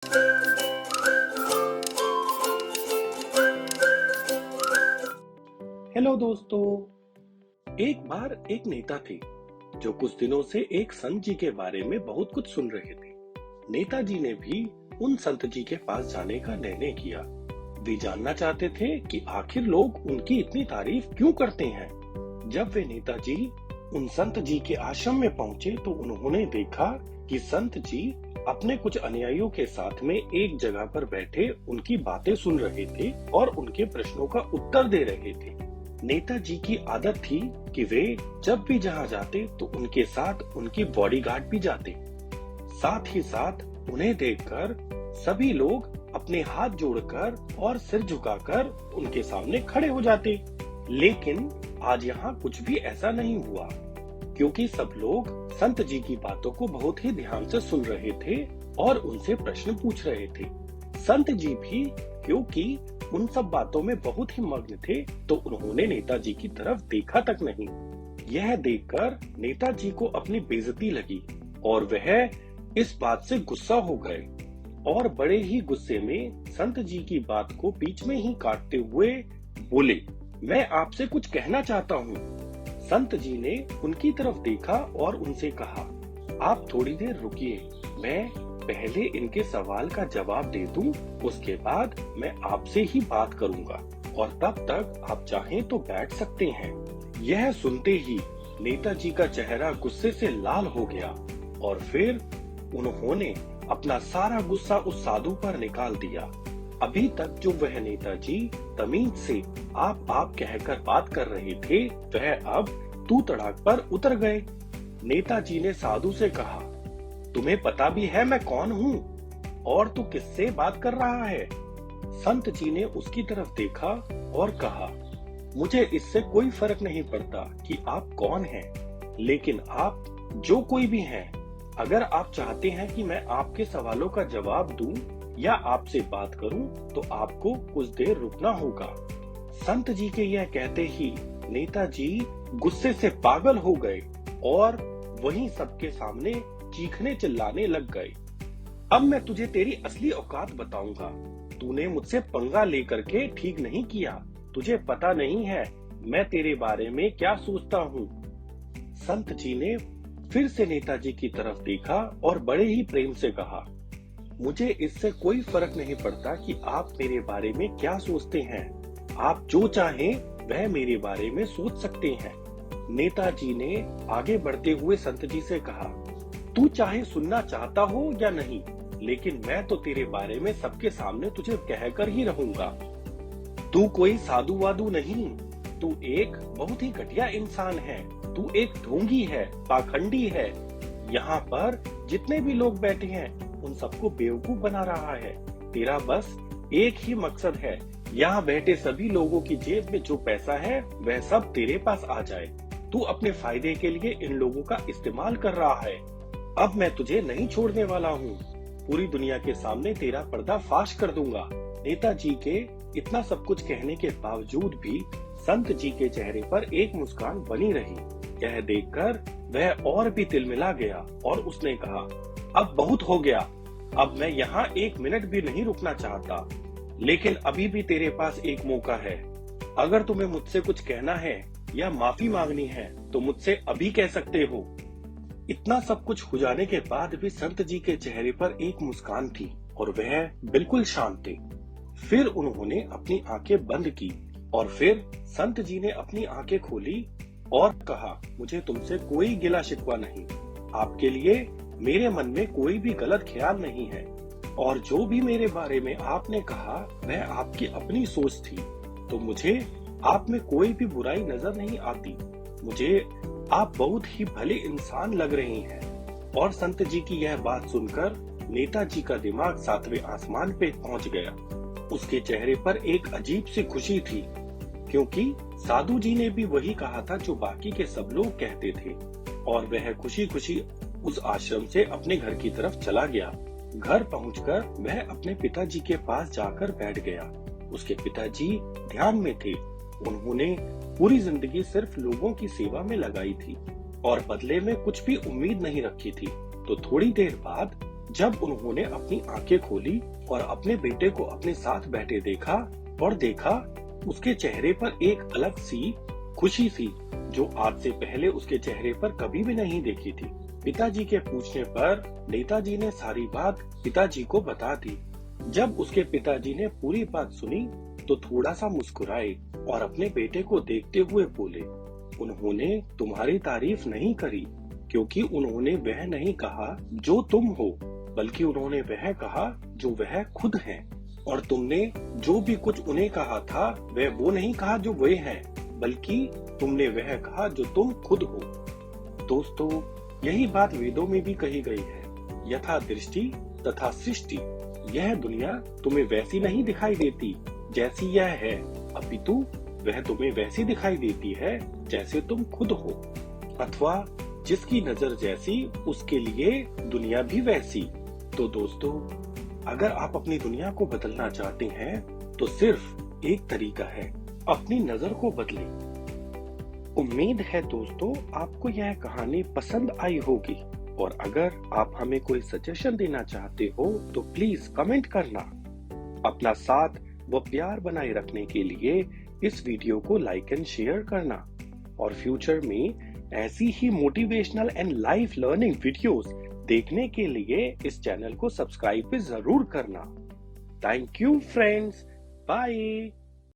Hello दोस्तों। एक बार एक नेता थे जो कुछ दिनों से एक संत जी के बारे में बहुत कुछ सुन रहे थे। नेताजी ने भी उन संत जी के पास जाने का निर्णय किया। वे जानना चाहते थे कि आखिर लोग उनकी इतनी तारीफ क्यों करते हैं। जब वे नेताजी उन संत जी के आश्रम में पहुंचे तो उन्होंने देखा कि संत जी अपने कुछ अनुयायियों के साथ में एक जगह पर बैठे उनकी बातें सुन रहे थे और उनके प्रश्नों का उत्तर दे रहे थे। नेताजी की आदत थी कि वे जब भी जहां जाते तो उनके साथ उनकी बॉडीगार्ड भी जाते। साथ ही साथ उन्हें देखकर सभी लोग अपने हाथ जोड़कर और सिर झुकाकर उनके सामने खड़े हो जाते। लेकिन आज यहाँ कुछ भी ऐसा नहीं हुआ, क्योंकि सब लोग संत जी की बातों को बहुत ही ध्यान से सुन रहे थे और उनसे प्रश्न पूछ रहे थे। संत जी भी क्योंकि उन सब बातों में बहुत ही मग्न थे तो उन्होंने नेताजी की तरफ देखा तक नहीं। यह देखकर नेताजी को अपनी बेइज्जती लगी और वह इस बात से गुस्सा हो गए और बड़े ही गुस्से में संत जी की बात को बीच में ही काटते हुए बोले, मैं आपसे कुछ कहना चाहता हूँ। संत जी ने उनकी तरफ देखा और उनसे कहा, आप थोड़ी देर रुकिए, मैं पहले इनके सवाल का जवाब दे दूं, उसके बाद मैं आपसे ही बात करूंगा और तब तक आप चाहें तो बैठ सकते हैं। यह सुनते ही नेताजी का चेहरा गुस्से से लाल हो गया और फिर उन्होंने अपना सारा गुस्सा उस साधु पर निकाल दिया। अभी तक जो वह नेताजी तमीज से आप कहकर बात कर रहे थे, वह अब तू तड़ाक पर उतर गए। नेताजी ने साधु से कहा, तुम्हें पता भी है मैं कौन हूँ और तू किससे बात कर रहा है? संत जी ने उसकी तरफ देखा और कहा, मुझे इससे कोई फर्क नहीं पड़ता कि आप कौन हैं, लेकिन आप जो कोई भी हैं, अगर आप चाहते हैं कि मैं आपके सवालों का जवाब दूं या आपसे बात करूं तो आपको कुछ देर रुकना होगा। संत जी के यह कहते ही नेताजी गुस्से से पागल हो गए और वहीं सबके सामने चीखने चिल्लाने लग गए। अब मैं तुझे तेरी असली औकात बताऊंगा। तूने मुझसे पंगा लेकर के ठीक नहीं किया। तुझे पता नहीं है मैं तेरे बारे में क्या सोचता हूँ। संत जी ने फिर से नेताजी की तरफ देखा और बड़े ही प्रेम से कहा, मुझे इससे कोई फर्क नहीं पड़ता कि आप मेरे बारे में क्या सोचते हैं। आप जो चाहें वह मेरे बारे में सोच सकते हैं। नेताजी ने आगे बढ़ते हुए संत जी से कहा, तू चाहे सुनना चाहता हो या नहीं, लेकिन मैं तो तेरे बारे में सबके सामने तुझे कहकर ही रहूंगा। तू कोई साधु वादू नहीं, तू एक बहुत ही घटिया इंसान है। तू एक ढोंगी है, पाखंडी है। यहाँ पर जितने भी लोग बैठे हैं उन सबको बेवकूफ बना रहा है। तेरा बस एक ही मकसद है, यहाँ बैठे सभी लोगों की जेब में जो पैसा है वह सब तेरे पास आ जाए। तू अपने फायदे के लिए इन लोगों का इस्तेमाल कर रहा है। अब मैं तुझे नहीं छोड़ने वाला हूँ। पूरी दुनिया के सामने तेरा पर्दा फाश कर दूंगा। नेताजी के इतना सब कुछ कहने के बावजूद भी संत जी के चेहरे पर एक मुस्कान बनी रही। यह देखकर वह और भी तिलमिला गया और उसने कहा, अब बहुत हो गया। अब मैं यहाँ एक मिनट भी नहीं रुकना चाहता, लेकिन अभी भी तेरे पास एक मौका है। अगर तुम्हें मुझसे कुछ कहना है या माफी मांगनी है तो मुझसे अभी कह सकते हो। इतना सब कुछ हो जाने के बाद भी संत जी के चेहरे पर एक मुस्कान थी और वह बिल्कुल शांत थे। फिर उन्होंने अपनी आंखें बंद की और फिर संत जी ने अपनी आंखें खोली और कहा, मुझे तुमसे कोई गिला शिकवा नहीं। आपके लिए मेरे मन में कोई भी गलत ख्याल नहीं है और जो भी मेरे बारे में आपने कहा वह आपकी अपनी सोच थी, तो मुझे आप में कोई भी बुराई नजर नहीं आती। मुझे आप बहुत ही भले इंसान लग रहे हैं। और संत जी की यह बात सुनकर नेताजी का दिमाग सातवें आसमान पे पहुंच गया। उसके चेहरे पर एक अजीब सी खुशी थी, क्योंकि साधु जी ने भी वही कहा था जो बाकी के सब लोग कहते थे और वह खुशी खुशी उस आश्रम से अपने घर की तरफ चला गया। घर पहुंचकर वह अपने पिताजी के पास जाकर बैठ गया। उसके पिताजी ध्यान में थे। उन्होंने पूरी जिंदगी सिर्फ लोगों की सेवा में लगाई थी और बदले में कुछ भी उम्मीद नहीं रखी थी। तो थोड़ी देर बाद जब उन्होंने अपनी आंखें खोली और अपने बेटे को अपने साथ बैठे देखा और देखा उसके चेहरे पर एक अलग सी खुशी थी जो आज से पहले उसके चेहरे पर कभी भी नहीं देखी थी। पिताजी के पूछने पर नेताजी ने सारी बात पिताजी को बता दी। जब उसके पिताजी ने पूरी बात सुनी तो थोड़ा सा मुस्कुराए और अपने बेटे को देखते हुए बोले, उन्होंने तुम्हारी तारीफ नहीं करी क्योंकि उन्होंने वह नहीं कहा जो तुम हो, बल्कि उन्होंने वह कहा जो वह खुद हैं। और तुमने जो भी कुछ उन्हें कहा था वह वो नहीं कहा जो वे हैं, बल्कि तुमने वह कहा जो तुम खुद हो। दोस्तों, यही बात वेदों में भी कही गई है, यथा दृष्टि तथा सृष्टि। यह दुनिया तुम्हें वैसी नहीं दिखाई देती जैसी यह है, अपितु वह तुम्हें वैसी दिखाई देती है जैसे तुम खुद हो, अथवा जिसकी नजर जैसी उसके लिए दुनिया भी वैसी। तो दोस्तों, अगर आप अपनी दुनिया को बदलना चाहते हैं तो सिर्फ एक तरीका है, अपनी नजर को बदलें। उम्मीद है दोस्तों आपको यह कहानी पसंद आई होगी, और अगर आप हमें कोई सजेशन देना चाहते हो तो प्लीज कमेंट करना। अपना साथ व प्यार बनाए रखने के लिए इस वीडियो को लाइक एंड शेयर करना, और फ्यूचर में ऐसी ही motivational and life learning videos देखने के लिए इस चैनल को सब्सक्राइब भी जरूर करना। Thank you friends, bye.